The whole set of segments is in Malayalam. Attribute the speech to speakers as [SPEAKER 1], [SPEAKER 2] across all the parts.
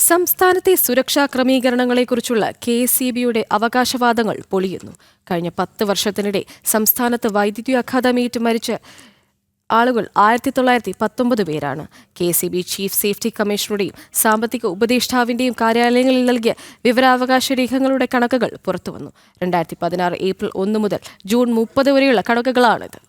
[SPEAKER 1] സംസ്ഥാനത്തെ സുരക്ഷാ ക്രമീകരണങ്ങളെക്കുറിച്ചുള്ള KSEBയുടെ അവകാശവാദങ്ങൾ പൊളിയുന്നു. കഴിഞ്ഞ 10 വർഷത്തിനിടെ സംസ്ഥാനത്ത് വൈദ്യുതി ആഘാതമേറ്റ് മരിച്ച ആളുകൾ 1919 പേരാണ്. KSEB ചീഫ് സേഫ്റ്റി കമ്മീഷണറുടെയും സാമ്പത്തിക ഉപദേഷ്ടാവിന്റെയും കാര്യാലയങ്ങളിൽ നൽകിയ വിവരാവകാശ രേഖകളുടെ കണക്കുകൾ പുറത്തുവന്നു. 2016 ഏപ്രിൽ 1 മുതൽ ജൂൺ 30 വരെയുള്ള കണക്കുകളാണിത്.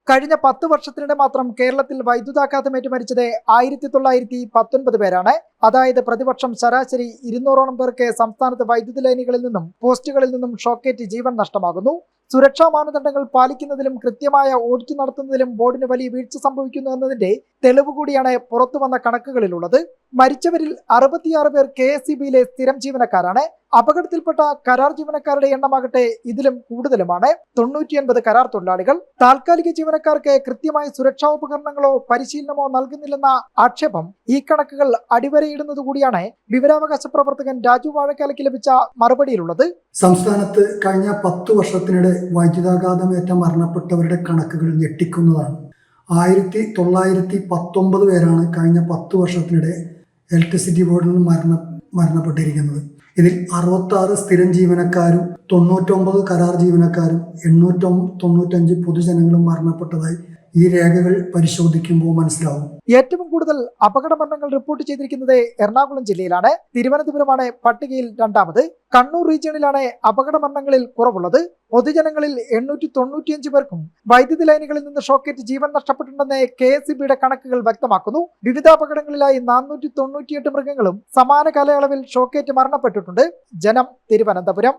[SPEAKER 2] കഴിഞ്ഞ 10 വർഷത്തിനിടെ മാത്രം കേരളത്തിൽ വൈദ്യുതാഘാതമേറ്റ് മരിച്ചത് 1919 പേരാണ്. അതായത് പ്രതിവർഷം ശരാശരി 200ഓളം പേർക്ക് സംസ്ഥാനത്ത് വൈദ്യുതി ലൈനുകളിൽ നിന്നും പോസ്റ്റുകളിൽ നിന്നും ഷോക്കേറ്റ് ജീവൻ നഷ്ടമാകുന്നു. സുരക്ഷാ മാനദണ്ഡങ്ങൾ പാലിക്കുന്നതിലും കൃത്യമായ ഓഡിറ്റ് നടത്തുന്നതിലും ബോർഡിന് വലിയ വീഴ്ച സംഭവിക്കുന്നു എന്നതിന്റെ തെളിവ് കൂടിയാണ് പുറത്തുവന്ന കണക്കുകളിലുള്ളത്. മരിച്ചവരിൽ 66 പേർ KSEBയിലെ സ്ഥിരം ജീവനക്കാരാണ്. അപകടത്തിൽപ്പെട്ട കരാർ ജീവനക്കാരുടെ എണ്ണമാകട്ടെ ഇതിലും കൂടുതലുമാണ്. 99 കരാർ തൊഴിലാളികൾ. താൽക്കാലിക ജീവനക്കാർക്ക് കൃത്യമായ സുരക്ഷാ ഉപകരണങ്ങളോ പരിശീലനമോ നൽകുന്നില്ലെന്ന ആക്ഷേപം ഈ കണക്കുകൾ അടിവരയിടുന്നത് കൂടിയാണ് വിവരാവകാശ പ്രവർത്തകൻ രാജു വാഴക്കാലയ്ക്ക് ലഭിച്ച മറുപടിയിലുള്ളത്.
[SPEAKER 3] സംസ്ഥാനത്ത് കഴിഞ്ഞ 10 വർഷത്തിനിടെ വൈദ്യുതാഘാതമേറ്റ മരണപ്പെട്ടവരുടെ കണക്കുകൾ ഞെട്ടിക്കുന്നതാണ്. 1919 പേരാണ് കഴിഞ്ഞ 10 വർഷത്തിനിടെ ഇലക്ട്രിസിറ്റി ബോർഡിൽ നിന്ന് മരണപ്പെട്ടിരിക്കുന്നത്. ഇതിൽ 66 സ്ഥിരം ജീവനക്കാരും 99 കരാർ ജീവനക്കാരും 895 പൊതുജനങ്ങളും മരണപ്പെട്ടതായി ഈ രേഖകൾ പരിശോധിക്കുമ്പോൾ മനസ്സിലാവും.
[SPEAKER 2] ഏറ്റവും കൂടുതൽ അപകട മരണങ്ങൾ റിപ്പോർട്ട് ചെയ്തിരിക്കുന്നത് എറണാകുളം ജില്ലയിലാണ്. തിരുവനന്തപുരമാണ് പട്ടികയിൽ രണ്ടാമത്. കണ്ണൂർ റീജിയണിലാണ് അപകട മരണങ്ങളിൽ കുറവുള്ളത്. പൊതുജനങ്ങളിൽ 895 പേർക്കും വൈദ്യുതി ലൈനുകളിൽ നിന്ന് ഷോക്കേറ്റ് ജീവൻ നഷ്ടപ്പെട്ടിട്ടുണ്ടെന്ന് KSEBയുടെ കണക്കുകൾ വ്യക്തമാക്കുന്നു. വിവിധ അപകടങ്ങളിലായി 498 മൃഗങ്ങളും സമാന കാലയളവിൽ ഷോക്കേറ്റ് മരണപ്പെട്ടിട്ടുണ്ട്. ജനം, തിരുവനന്തപുരം.